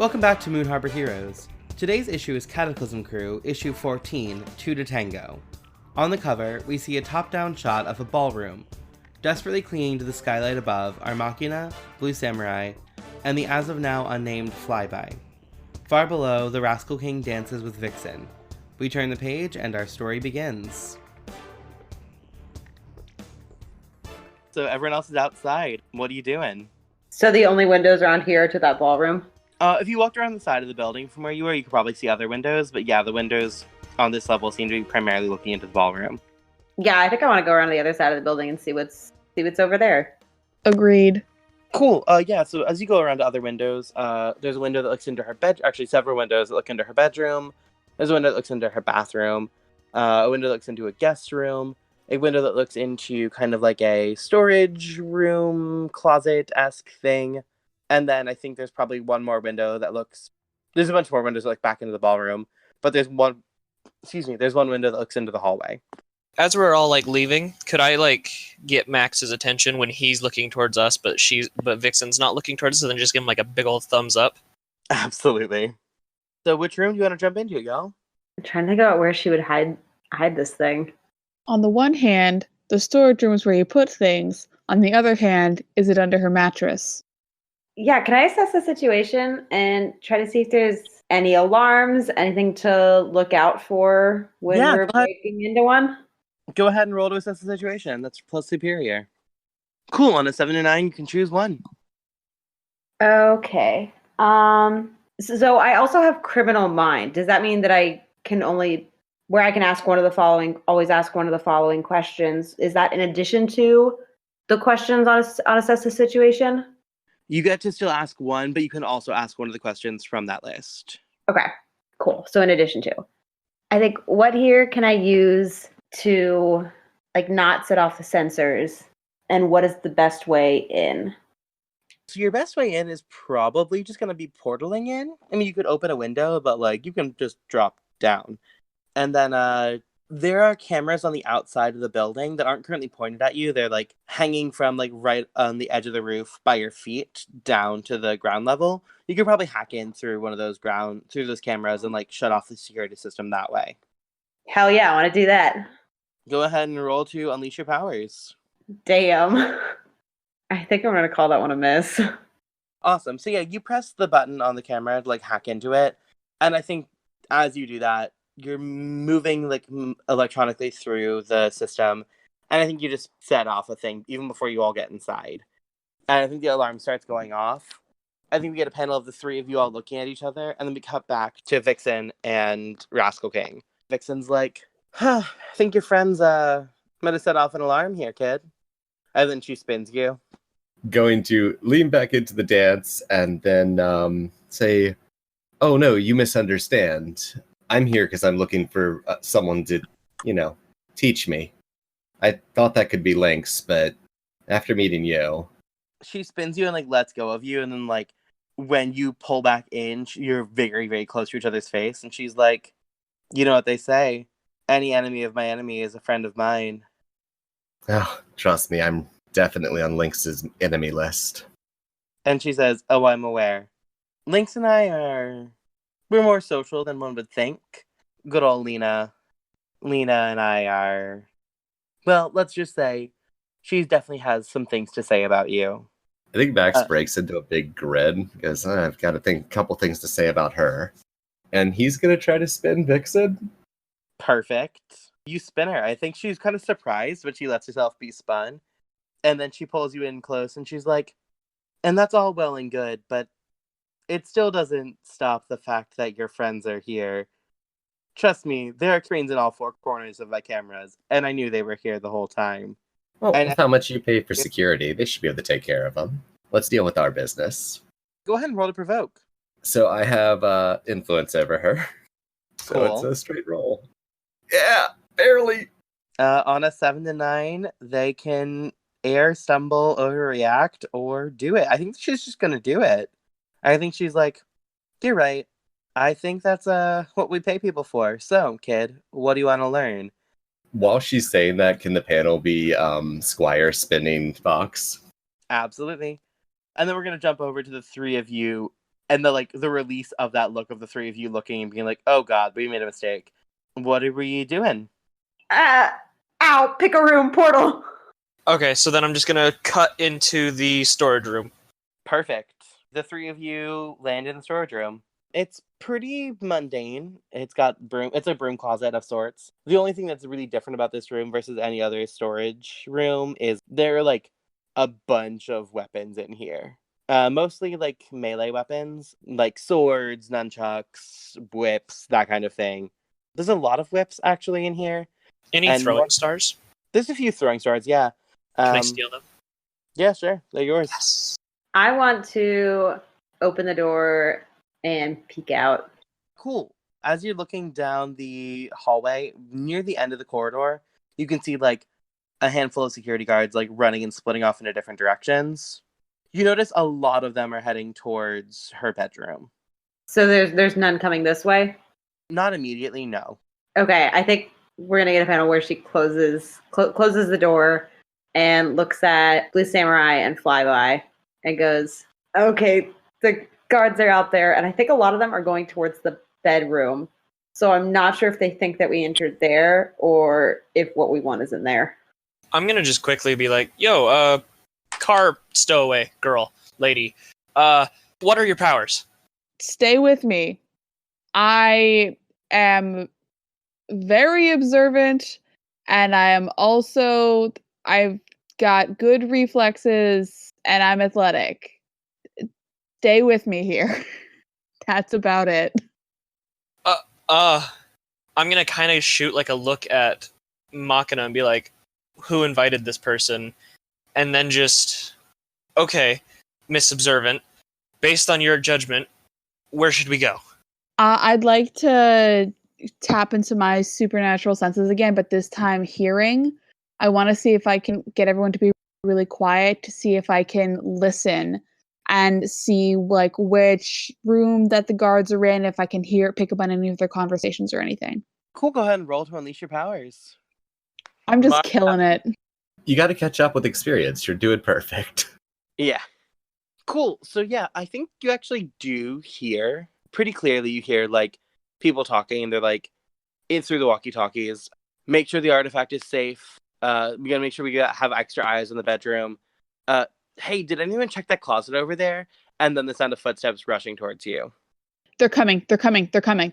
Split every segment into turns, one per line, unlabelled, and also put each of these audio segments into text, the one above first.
Welcome back to Moon Harbor Heroes. Today's issue is Cataclysm Crew, issue 14, 2 to Tango. On the cover, we see a top-down shot of a ballroom. Desperately clinging to the skylight above are Machina, Blue Samurai, and the as-of-now unnamed Flyby. Far below, the Rascal King dances with Vixen. We turn the page and our story begins. So everyone else is outside. What are you doing?
So the only windows around here are to that ballroom?
If you walked around the side of the building from where you were, you could probably see other windows. But yeah, the windows on this level seem to be primarily looking into the ballroom.
Yeah, I think I want to go around to the other side of the building and see what's over there.
Agreed.
Cool. Yeah, so as you go around to other windows, there's a window that looks into her bed. Actually, several windows that look into her bedroom. There's a window that looks into her bathroom. A window that looks into a guest room. A window that looks into kind of like a storage room, closet-esque thing. And then I think there's probably one more window that looks... There's a bunch more windows that look back into the ballroom. But there's one window that looks into the hallway.
As we're all leaving, could I get Max's attention when he's looking towards us, but Vixen's not looking towards us, and then just give him a big old thumbs up?
Absolutely. So which room do you want to jump into, y'all?
I'm trying to figure out where she would hide this thing.
On the one hand, the storage room is where you put things. On the other hand, is it under her mattress?
Yeah, can I assess the situation and try to see if there's any alarms, anything to look out for when we're breaking into one?
Go ahead and roll to assess the situation. That's plus superior. Cool. On a 7 to 9, you can choose one.
Okay. So I also have criminal mind. Does that mean that I can always ask one of the following questions? Is that in addition to the questions on assess the situation?
You get to still ask one, but you can also ask one of the questions from that list.
Okay, cool. So in addition to, I think, what here can I use to not set off the sensors, and what is the best way in?
So your best way in is probably just going to be portaling in. I mean, you could open a window, but you can just drop down. And then there are cameras on the outside of the building that aren't currently pointed at you. They're hanging from right on the edge of the roof by your feet down to the ground level. You could probably hack in through one of those cameras and shut off the security system that way.
Hell yeah, I want to do that.
Go ahead and roll to unleash your powers.
Damn. I think I'm going to call that one a miss.
Awesome. So yeah, you press the button on the camera to hack into it. And I think as you do that, you're moving electronically through the system. And I think you just set off a thing even before you all get inside. And I think the alarm starts going off. I think we get a panel of the three of you all looking at each other. And then we cut back to Vixen and Rascal King. Vixen's I think your friends might have set off an alarm here, kid. And then she spins you.
Going to lean back into the dance and then say, "Oh no, you misunderstand. I'm here because I'm looking for someone to, teach me. I thought that could be Lynx, but after meeting you..."
She spins you and lets go of you, and then when you pull back in, you're very, very close to each other's face, and she's like, "You know what they say? Any enemy of my enemy is a friend of mine."
Oh, trust me, I'm definitely on Lynx's enemy list.
And she says, "Oh, I'm aware. Lynx and we're more social than one would think. Good old Lena. Lena and I are... Well, let's just say she definitely has some things to say about you."
I think Max breaks into a big grin because I've got a couple things to say about her. And he's going to try to spin Vixen.
Perfect. You spin her. I think she's kind of surprised, but she lets herself be spun. And then she pulls you in close and she's like, "And that's all well and good, but it still doesn't stop the fact that your friends are here. Trust me, there are screens in all four corners of my cameras, and I knew they were here the whole time."
Well,
and
with how much you pay for security, they should be able to take care of them. Let's deal with our business.
Go ahead and roll to provoke.
So I have influence over her. So
Cool.
It's a straight roll. Yeah, barely.
On a 7 to 9, they can stumble, overreact, or do it. I think she's just going to do it. I think she's like, "You're right. I think that's what we pay people for. So, kid, what do you want to learn?"
While she's saying that, can the panel be Squire spinning Fox?
Absolutely. And then we're going to jump over to the three of you and the release of that look of the three of you looking and being like, oh god, we made a mistake. What are we doing?
Ow, pick a room, portal.
Okay, so then I'm just gonna cut into the storage room.
Perfect. The three of you land in the storage room. It's pretty mundane. It's got broom. It's a broom closet of sorts. The only thing that's really different about this room versus any other storage room is there are like a bunch of weapons in here. Mostly like melee weapons, like swords, nunchucks, whips, that kind of thing. There's a lot of whips actually in here.
Any
And
throwing stars?
There's a few throwing stars, yeah.
Can I steal them?
Yeah, sure. They're yours.
Yes.
I want to open the door and peek out.
Cool. As you're looking down the hallway, near the end of the corridor, you can see like a handful of security guards like running and splitting off into different directions. You notice a lot of them are heading towards her bedroom.
So there's none coming this way?
Not immediately, no.
Okay, I think we're gonna get a panel where she closes the door and looks at Blue Samurai and Flyby and goes, okay, the guards are out there, and I think a lot of them are going towards the bedroom. So I'm not sure if they think that we entered there or if what we want is in there.
I'm gonna just quickly be like, yo, car stowaway girl, lady, what are your powers?
Stay with me. I am very observant, and I've got good reflexes, and I'm athletic. Stay with me here. That's about it.
I'm gonna kind of shoot like a look at Machina and be like, who invited this person? And then just, okay, Miss Observant, based on your judgment, where should we go?
I'd like to tap into my supernatural senses again, but this time hearing. I want to see if I can get everyone to be really quiet, to see if I can listen and see like which room that the guards are in, if I can pick up on any of their conversations or anything.
Cool, go ahead and roll to unleash your powers.
I'm just killing it.
You got to catch up with experience. You're doing perfect.
Yeah. Cool. So yeah, I think you actually do hear pretty clearly. You hear like people talking, and they're like, in through the walkie-talkies. Make sure the artifact is safe. We gotta make sure we have extra eyes on the bedroom. Hey, did anyone check that closet over there? And then the sound of footsteps rushing towards you.
They're coming. They're coming. They're coming.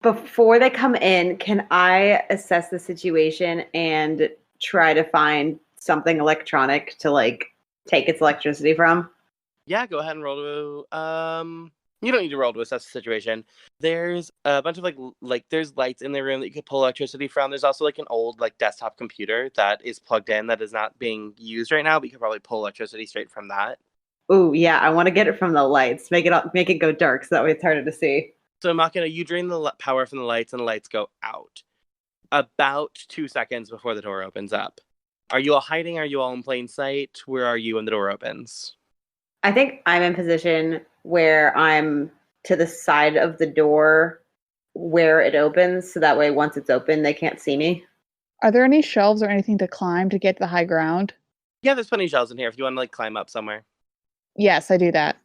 Before they come in, can I assess the situation and try to find something electronic to like take its electricity from?
Yeah, go ahead and roll to you don't need to roll to assess the situation. There's a bunch of like there's lights in the room that you could pull electricity from. There's also like an old like desktop computer that is plugged in that is not being used right now, but you could probably pull electricity straight from that.
Ooh, yeah, I want to get it from the lights. Make it go dark so that way it's harder to see.
So Machina, you drain the power from the lights and the lights go out. About 2 seconds before the door opens up. Are you all hiding? Are you all in plain sight? Where are you when the door opens?
I think I'm in position where I'm to the side of the door where it opens, so that way once it's open, they can't see me.
Are there any shelves or anything to climb to get to the high ground?
Yeah, there's plenty of shelves in here if you want to like climb up somewhere.
Yes, I do that.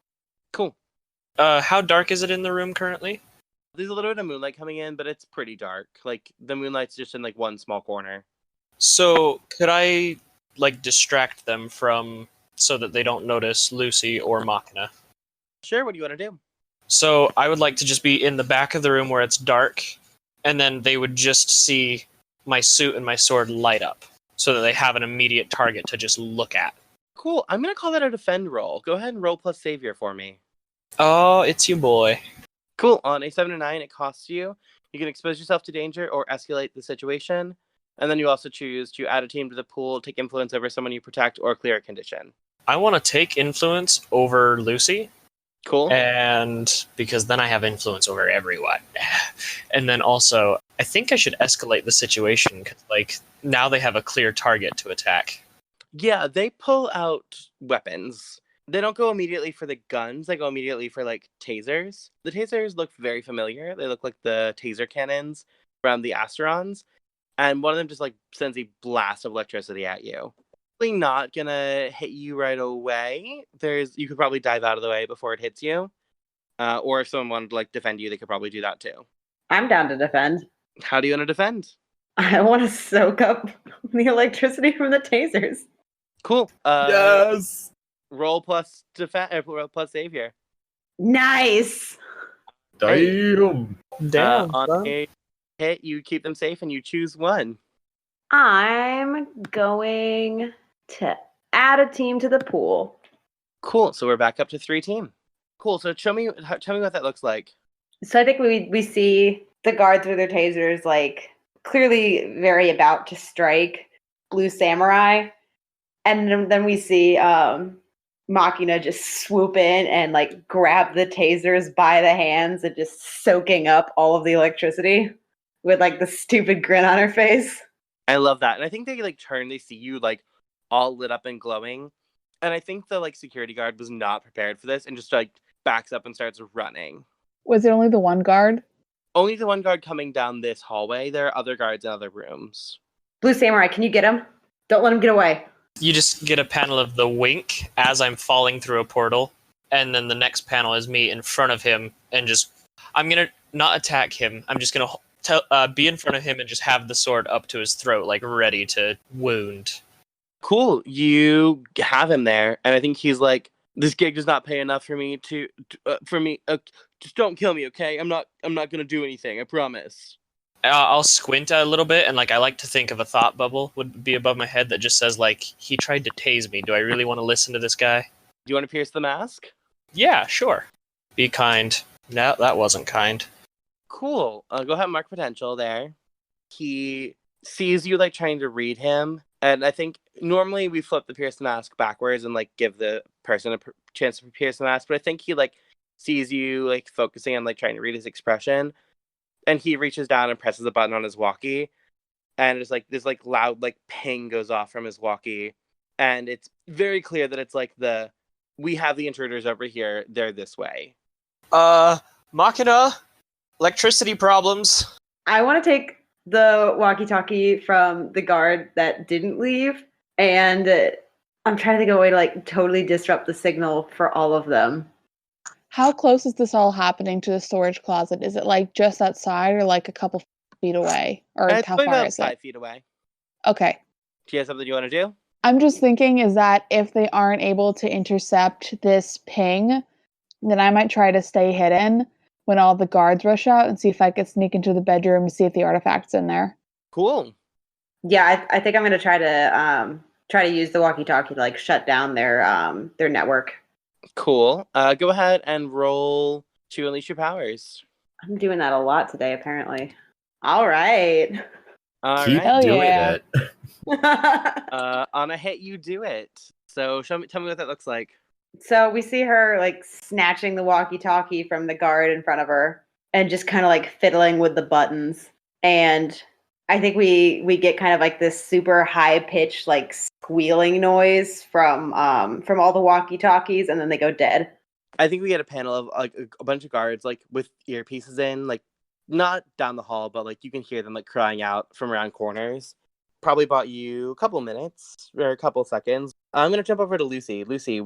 Cool.
How dark is it in the room currently?
There's a little bit of moonlight coming in, but it's pretty dark. Like the moonlight's just in like one small corner.
So could I like distract them so that they don't notice Lucy or Machina?
Sure, what do you want to do?
So I would like to just be in the back of the room where it's dark, and then they would just see my suit and my sword light up, so that they have an immediate target to just look at.
Cool, I'm going to call that a defend roll. Go ahead and roll plus savior for me.
Oh, it's you, boy.
Cool, on a 7 or 9, it costs you. You can expose yourself to danger or escalate the situation. And then you also choose to add a team to the pool, take influence over someone you protect, or clear a condition.
I want to take influence over Lucy.
Cool.
And because then I have influence over everyone. And then also, I think I should escalate the situation, because like, now they have a clear target to attack.
Yeah, they pull out weapons. They don't go immediately for the guns, they go immediately for like tasers. The tasers look very familiar. They look like the taser cannons around the Asterons. And one of them just like sends a blast of electricity at you. Probably not gonna hit you right away. You could probably dive out of the way before it hits you. Or if someone wanted to like defend you, they could probably do that too.
I'm down to defend.
How do you want to defend?
I want to soak up the electricity from the tasers.
Cool.
Yes.
Roll plus defend. Roll plus save here.
Nice.
Damn.
Damn,
On
son.
a hit, you keep them safe and you choose one.
I'm going to add a team to the pool.
Cool. So we're back up to 3 team. Cool. So tell me what that looks like.
So I think we see the guards with their tasers, like clearly very about to strike Blue Samurai, and then we see Machina just swoop in and like grab the tasers by the hands and just soaking up all of the electricity with like the stupid grin on her face.
I love that. And I think they like turn, they see you like all lit up and glowing. And I think the like security guard was not prepared for this and just like backs up and starts running.
Was it only the one guard?
Only the one guard coming down this hallway. There are other guards in other rooms.
Blue Samurai, can you get him? Don't let him get away.
You just get a panel of the wink as I'm falling through a portal, and then the next panel is me in front of him, and just I'm gonna not attack him. I'm just gonna be in front of him and just have the sword up to his throat, like ready to wound.
Cool. You have him there, and I think he's like, this gig does not pay enough for me just don't kill me, okay? I'm not gonna do anything, I promise.
I'll squint a little bit, and like I like to think of a thought bubble would be above my head that just says like, he tried to tase me. Do I really want to listen to this guy?
Do you want to pierce the mask?
Yeah, sure. Be kind. No, that wasn't kind.
Cool. Go ahead and mark potential there. He sees you like trying to read him, and I think normally we flip the pierce the mask backwards and like give the person a chance to pierce the mask, but I think he like sees you like focusing on like trying to read his expression, and he reaches down and presses a button on his walkie, and it's like this like loud like ping goes off from his walkie, and it's very clear that it's like we have the intruders over here, they're this way.
Machina, electricity problems.
I want to take the walkie-talkie from the guard that didn't leave, and I'm trying to think of a way to like totally disrupt the signal for all of them.
How close is this all happening to the storage closet? Is it like just outside or like a couple feet away? Or
It's
how
probably
far
about
is
5
it?
feet away.
Okay.
Do you have something you want to do?
I'm just thinking is that if they aren't able to intercept this ping, then I might try to stay hidden when all the guards rush out and see if I could sneak into the bedroom to see if the artifact's in there.
Cool.
Yeah, I think I'm going to try to use the walkie-talkie to like shut down their network.
Cool. Go ahead and roll to unleash your powers.
I'm doing that a lot today, apparently. All right.
All
Keep
right.
Hell
doing
yeah.
it.
On a hit, you do it. So tell me what that looks like.
So we see her like snatching the walkie-talkie from the guard in front of her and just kind of like fiddling with the buttons. And I think we get kind of like this super high-pitched like squealing noise from all the walkie-talkies, and then they go dead.
I think we get a panel of like a bunch of guards like with earpieces in, like not down the hall, but like you can hear them like crying out from around corners. Probably bought you a couple minutes or a couple seconds. I'm gonna jump over to Lucy. Lucy,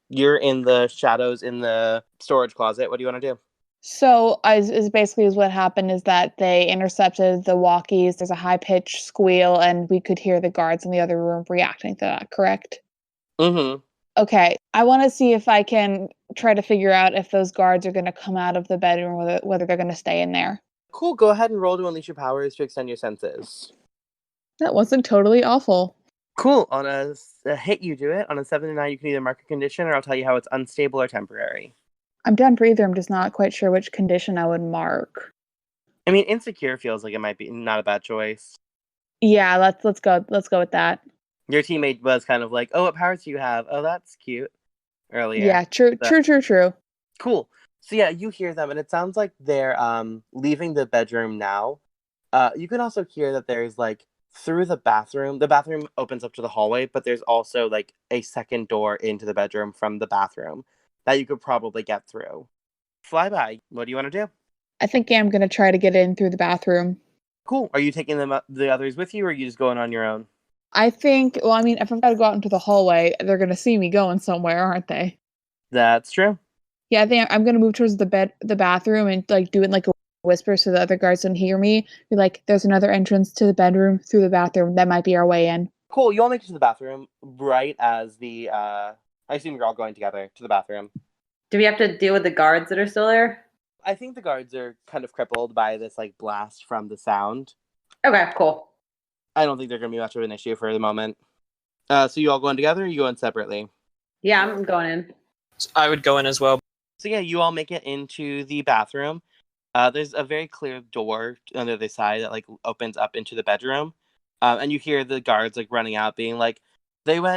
you're in the shadows in the storage closet. What do you want to do?
So is basically what happened is that they intercepted the walkies. There's a high-pitched squeal, and we could hear the guards in the other room reacting to that, correct?
Mm-hmm.
Okay, I want to see if I can try to figure out if those guards are going to come out of the bedroom or whether they're going to stay in there.
Cool. Go ahead and roll to unleash your powers to extend your senses.
That wasn't totally awful.
Cool. On a hit, you do it. On a 7 to 9, you can either mark a condition, or I'll tell you how it's unstable or temporary.
I'm down for either. I'm just not quite sure which condition I would mark.
I mean, insecure feels like it might be not a bad choice.
Yeah, let's go with that.
Your teammate was kind of like, "Oh, what powers do you have? Oh, that's cute." Earlier.
Yeah, true.
Cool. So yeah, you hear them, and it sounds like they're leaving the bedroom now. You can also hear that there's like through the bathroom. The bathroom opens up to the hallway, but there's also like a second door into the bedroom from the bathroom that you could probably get through. Flyby, what do you want to do?
I think I'm going to try to get in through the bathroom.
Cool. Are you taking the others with you, or are you just going on your own?
I think, well, I mean, if I've got to go out into the hallway, they're going to see me going somewhere, aren't they?
That's true.
Yeah, I think I'm gonna move towards the bathroom, and like do it like a whisper so the other guards don't hear me. Be like, "There's another entrance to the bedroom through the bathroom. That might be our way in."
Cool. You all make it to the bathroom right as the. I assume you're all going together to the bathroom.
Do we have to deal with the guards that are still there?
I think the guards are kind of crippled by this like blast from the sound.
Okay, cool.
I don't think they're going to be much of an issue for the moment. So you all going together or you going separately?
Yeah, I'm going in.
So I would go in as well.
So yeah, you all make it into the bathroom. There's a very clear door on the other side that like opens up into the bedroom. And you hear the guards like running out being like, they were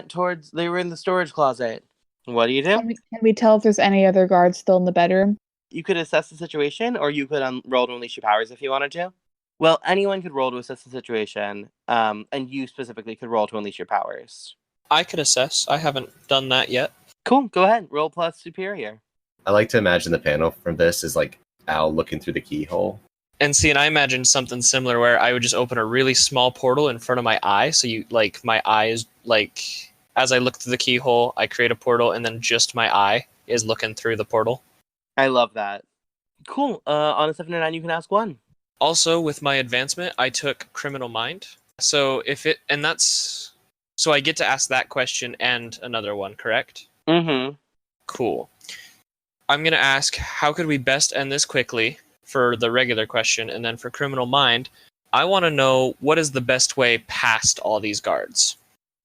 in the storage closet. What do you do?
Can we tell if there's any other guards still in the bedroom?
You could assess the situation, or you could roll to unleash your powers if you wanted to. Well, anyone could roll to assess the situation, and you specifically could roll to unleash your powers.
I could assess. I haven't done that yet.
Cool, go ahead. Roll plus superior.
I like to imagine the panel from this is like Al looking through the keyhole.
And see, and I imagined something similar where I would just open a really small portal in front of my eye. So you like my eye is like as I look through the keyhole, I create a portal, and then just my eye is looking through the portal.
I love that. Cool. On a 7 to 9, you can ask one.
Also, with my advancement, I took Criminal Mind. So so I get to ask that question and another one, correct?
Mm-hmm.
Cool. I'm going to ask, how could we best end this quickly for the regular question? And then for Criminal Mind, I want to know what is the best way past all these guards?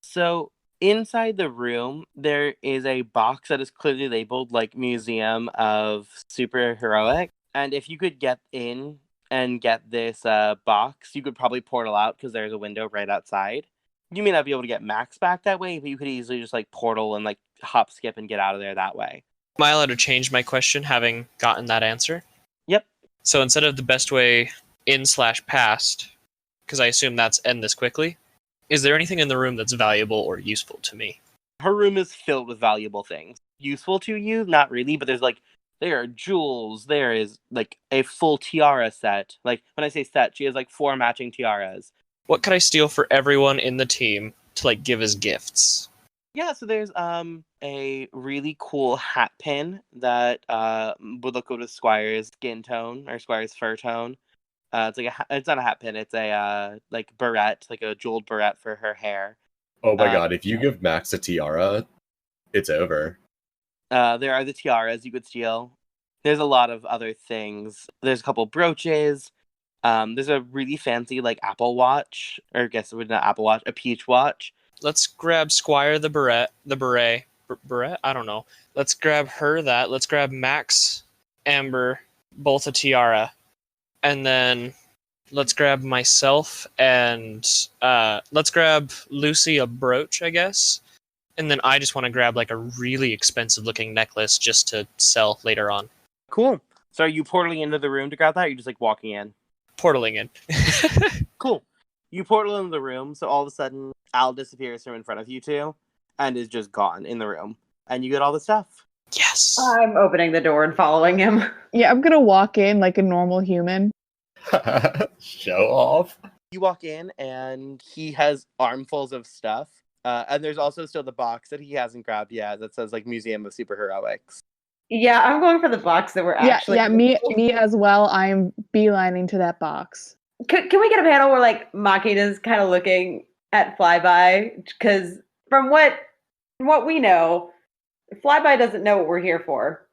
So inside the room, there is a box that is clearly labeled like Museum of Superheroic. And if you could get in and get this box, you could probably portal out because there's a window right outside. You may not be able to get Max back that way, but you could easily just like portal and like hop, skip, and get out of there that way.
Am I allowed to change my question having gotten that answer?
Yep.
So instead of the best way in/past, because I assume that's end this quickly, is there anything in the room that's valuable or useful to me?
Her room is filled with valuable things. Useful to you? Not really, but there are jewels. There is like a full tiara set. Like when I say set, she has like 4 matching tiaras.
What could I steal for everyone in the team to like give as gifts?
Yeah, so there's a really cool hat pin that would look good with Squire's skin tone or Squire's fur tone. It's like it's not a hat pin. It's a like barrette, like a jeweled barrette for her hair.
Oh my god, if you give Max a tiara, it's over.
There are the tiaras you could steal. There's a lot of other things. There's a couple brooches. There's a really fancy like Apple Watch, or I guess it would not Apple Watch, a Peach Watch.
Let's grab Squire the beret. Beret? I don't know. Let's grab her that. Let's grab Max, Amber, both a tiara. And then let's grab myself and let's grab Lucy a brooch, I guess. And then I just want to grab like a really expensive looking necklace just to sell later on.
Cool. So are you portaling into the room to grab that, or are you just like walking in?
Portaling in.
Cool. You portal into the room, so all of a sudden Al disappears from in front of you two and is just gone in the room. And you get all the stuff.
Yes.
I'm opening the door and following him.
Yeah, I'm gonna walk in like a normal human.
Show off.
You walk in and he has armfuls of stuff. And there's also still the box that he hasn't grabbed yet that says like Museum of Superheroics.
Yeah, I'm going for the box that we're actually.
Yeah, me as well. I'm beelining to that box.
Can we get a panel where like Makina's kind of looking at Flyby? Because from what we know, Flyby doesn't know what we're here for,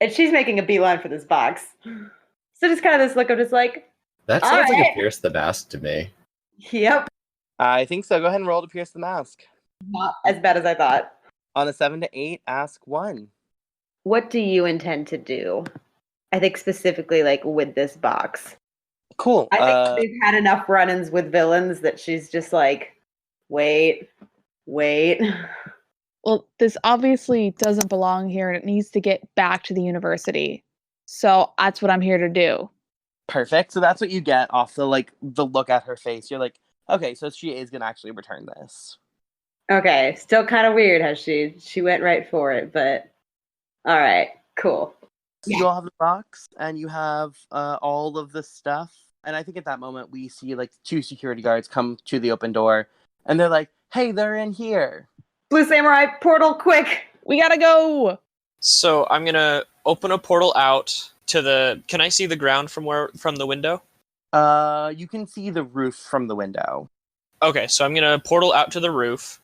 and she's making a beeline for this box. So just kind of this look of just like,
That sounds like
right.
a Pierce the Mask to me.
Yep,
I think so. Go ahead and roll to pierce the mask.
not as bad as I thought.
On a 7 to 8, ask 1.
What do you intend to do? I think specifically like with this box.
Cool.
I think they've had enough run-ins with villains that she's just like, wait.
Well, this obviously doesn't belong here, and it needs to get back to the university. So that's what I'm here to do.
Perfect. So that's what you get off the look at her face. You're like, okay, so she is gonna actually return this.
Okay, still kind of weird how she went right for it, but all right, cool.
So you all have the box, and you have all of the stuff. And I think at that moment we see like 2 security guards come to the open door, and they're like, "Hey, they're in here."
Blue Samurai portal, quick!
We gotta go!
So I'm gonna open a portal out to the. Can I see the ground from the window?
You can see the roof from the window.
Okay, so I'm gonna portal out to the roof.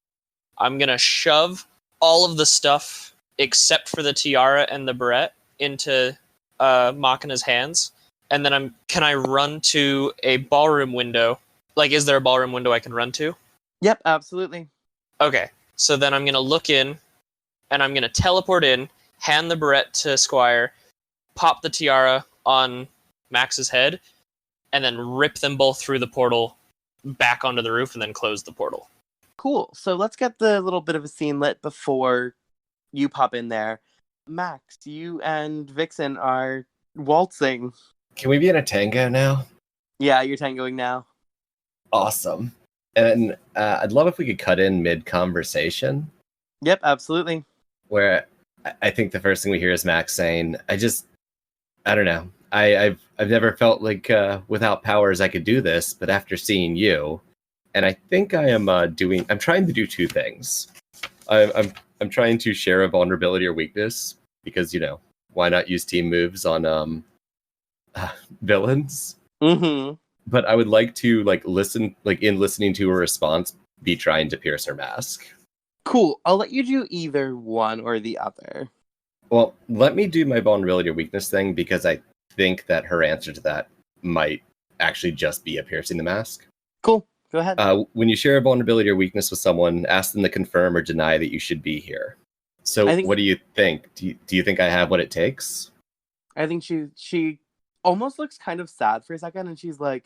I'm gonna shove all of the stuff except for the tiara and the barrette into Machina's hands, and then can I run to a ballroom window? Like, is there a ballroom window I can run to?
Yep, absolutely.
Okay, so then I'm gonna look in, and I'm gonna teleport in, hand the barrette to Squire, pop the tiara on Max's head, and then rip them both through the portal back onto the roof, and then close the portal.
Cool. So let's get the little bit of a scene lit before you pop in there. Max, you and Vixen are waltzing.
Can we be in a tango now?
Yeah, you're tangoing now.
Awesome. And I'd love if we could cut in mid-conversation,
Yep, absolutely.
where I think the first thing we hear is Max saying, I don't know. I've never felt like without powers I could do this, but after seeing you, and I think I'm trying to do two things. I'm trying to share a vulnerability or weakness because, why not use team moves on villains?
Mm-hmm.
But I would like to listen, in listening to her response, be trying to pierce her mask.
Cool. I'll let you do either one or the other.
Well, let me do my vulnerability or weakness thing because I think that her answer to that might actually just be a piercing the mask.
Cool. Go ahead.
When you share a vulnerability or weakness with someone, ask them to confirm or deny that you should be here. So what do you think? Do you think I have what it takes?
I think she almost looks kind of sad for a second, and she's like,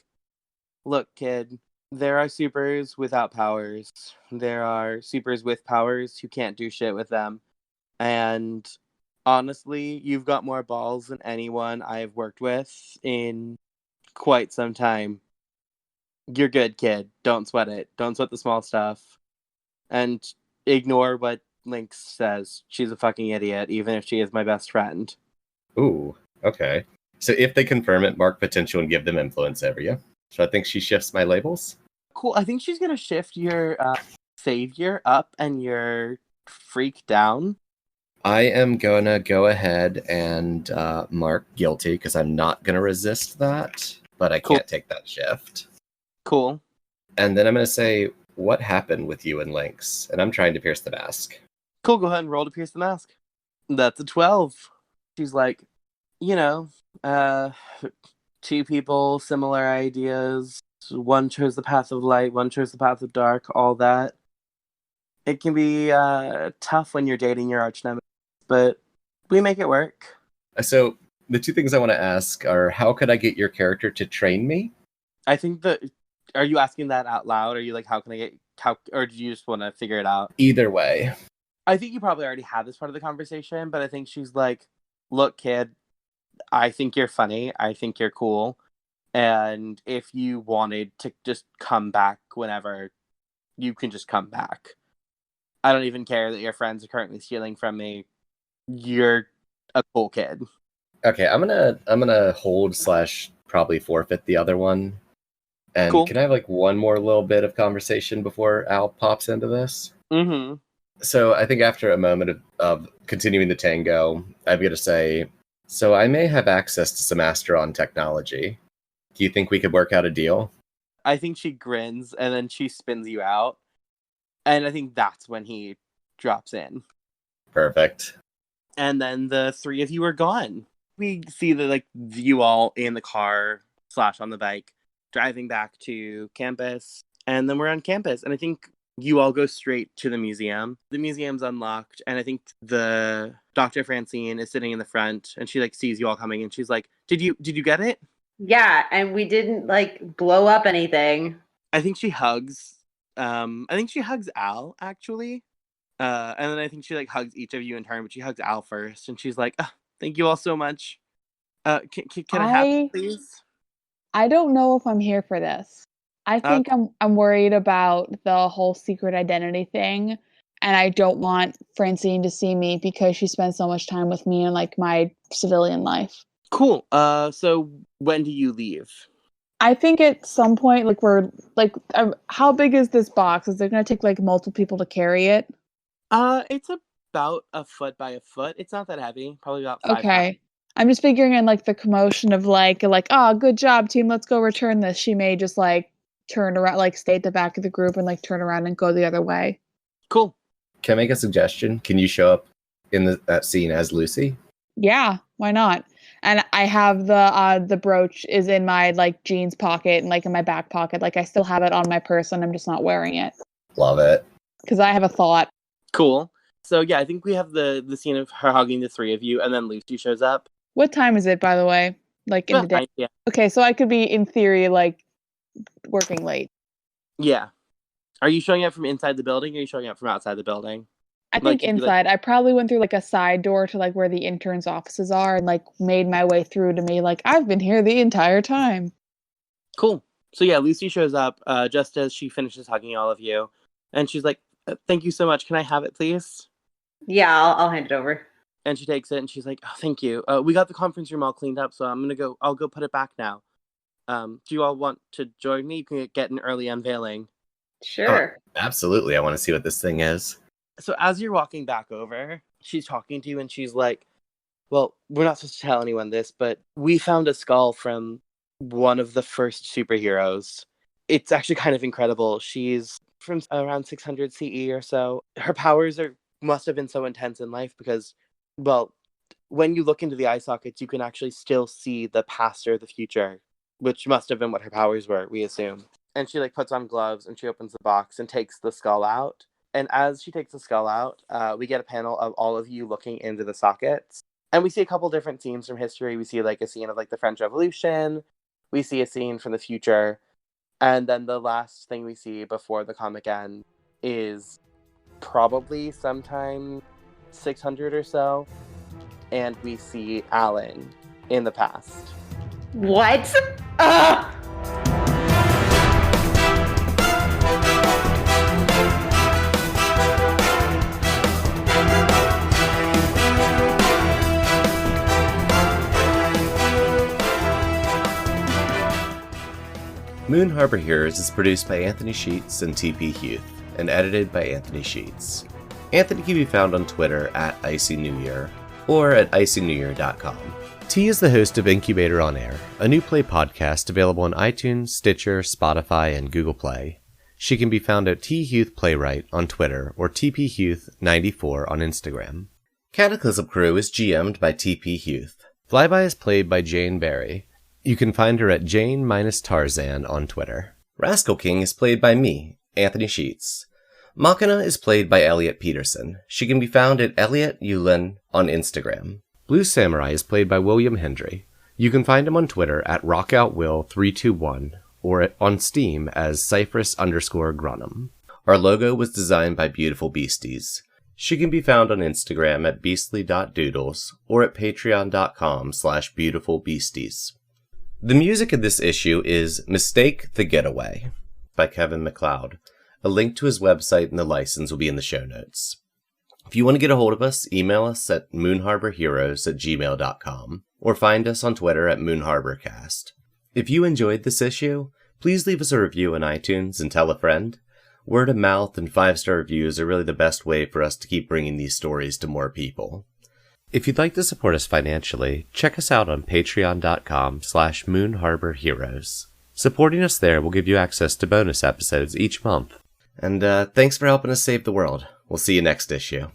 look, kid, there are supers without powers. There are supers with powers who can't do shit with them. And honestly, you've got more balls than anyone I've worked with in quite some time. You're good, kid. Don't sweat it. Don't sweat the small stuff. And ignore what Lynx says. She's a fucking idiot, even if she is my best friend.
Ooh, okay. So if they confirm it, mark potential and give them influence over you. So I think she shifts my labels.
Cool. I think she's gonna shift your savior up and your freak down.
I am gonna go ahead and mark guilty because I'm not gonna resist that, but I can't take that shift.
Cool.
And then I'm gonna say, what happened with you and Lynx? And I'm trying to pierce the mask.
Cool. Go ahead and roll to pierce the mask. That's a 12. She's like, two people, similar ideas. One chose the path of light, one chose the path of dark, all that. It can be tough when you're dating your arch nemesis, but we make it work.
So the two things I want to ask are, how could I get your character to train me?
I think that, are you asking that out loud? Are you like, how can I get, or do you just want to figure it out?
Either way.
I think you probably already had this part of the conversation, but I think she's like, look, kid, I think you're funny. I think you're cool. And if you wanted to just come back whenever, you can just come back. I don't even care that your friends are currently stealing from me. You're a cool kid.
Okay, I'm gonna hold / probably forfeit the other one. And
Cool.
Can I have one more little bit of conversation before Al pops into this?
Mm-hmm.
So I think after a moment of continuing the tango, I'm gonna say, so I may have access to some Astron technology. Do you think we could work out a deal?
I think she grins and then she spins you out. And I think that's when he drops in.
Perfect.
And then the three of you are gone. We see you all in the car / on the bike driving back to campus. And then we're on campus. And I think you all go straight to the museum. The museum's unlocked. And I think the Dr. Francine is sitting in the front and she sees you all coming and she's like, Did you get it?
Yeah, and we didn't blow up anything.
I think she hugs. I think she hugs Al actually. And then I think she hugs each of you in turn, but she hugs Al first, and she's like, "Thank you all so much. Can I have it, please?"
I don't know if I'm here for this. I think I'm worried about the whole secret identity thing, and I don't want Francine to see me because she spends so much time with me in my civilian life.
Cool. So when do you leave?
I think at some point, how big is this box? Is it going to take multiple people to carry it?
It's about a foot by a foot. It's not that heavy. Probably about 5 pounds.
Okay. I'm just figuring in like the commotion of like, oh, good job, team. Let's go return this. She may just like turn around, like stay at the back of the group and like turn around and go the other way.
Cool.
Can I make a suggestion? Can you show up in that scene as Lucy?
Yeah, why not? And I have the brooch is in my like jeans pocket and like in my back pocket. Like I still have it on my person. I'm just not wearing it
Love it.
because I have a thought.
Cool. So yeah, I think we have the scene of her hugging the three of you, and then Lucy shows up.
What time is it, by the way? Like in the day?
Yeah.
Okay, so I could be in theory like working late.
Yeah. Are you showing up from inside the building, or are you showing up from outside the building?
I think
Like,
inside. I probably went through like a side door to like where the interns' offices are and like made my way through to me like I've been here the entire time.
Cool. So yeah, Lucy shows up just as she finishes hugging all of you, and she's like, "Thank you so much. Can I have it, please?"
Yeah, I'll hand it over.
And she takes it, and she's like, "Oh, thank you. We got the conference room all cleaned up, so I'll go put it back now. Do you all want to join me? You can get an early unveiling."
Sure.
Absolutely. I want to see what this thing is.
So as you're walking back over, she's talking to you, and she's like, "Well, we're not supposed to tell anyone this, but we found a skull from one of the first superheroes. It's actually kind of incredible. She's from around 600 CE or so. Her powers must have been so intense in life because, well, when you look into the eye sockets, you can actually still see the past or the future, which must have been what her powers were, we assume." And she like puts on gloves and she opens the box and takes the skull out. And as she takes the skull out, we get a panel of all of you looking into the sockets. And we see a couple different scenes from history. We see like a scene of like the French Revolution. We see a scene from the future. And then the last thing we see before the comic ends is probably sometime 600 or so. And we see Alan in the past.
What?
Moon Harbor Heroes is produced by Anthony Sheets and TP Huth, and edited by Anthony Sheets. Anthony can be found on Twitter at IcyNewYear or at IcyNewYear.com. T is the host of Incubator on Air, a new play podcast available on iTunes, Stitcher, Spotify, and Google Play. She can be found at T Huth Playwright on Twitter or TPHuth94 on Instagram. Cataclysm Crew is GM'd by TP Huth. Flyby is played by Jane Barry. You can find her at Jane-Tarzan on Twitter. Rascal King is played by me, Anthony Sheets. Machina is played by Elliot Peterson. She can be found at Elliot Yulin on Instagram. Blue Samurai is played by William Hendry. You can find him on Twitter at RockoutWill321 or on Steam as Cypress_Grunham. Our logo was designed by Beautiful Beasties. She can be found on Instagram at beastly.doodles or at patreon.com/beautifulbeasties. The music of this issue is Mistake the Getaway by Kevin MacLeod. A link to his website and the license will be in the show notes. If you want to get a hold of us, email us at moonharborheroes@gmail.com or find us on Twitter at moonharborcast. If you enjoyed this issue, please leave us a review on iTunes and tell a friend. Word of mouth and 5-star reviews are really the best way for us to keep bringing these stories to more people. If you'd like to support us financially, check us out on patreon.com/moonharborheroes. Supporting us there will give you access to bonus episodes each month. And thanks for helping us save the world. We'll see you next issue.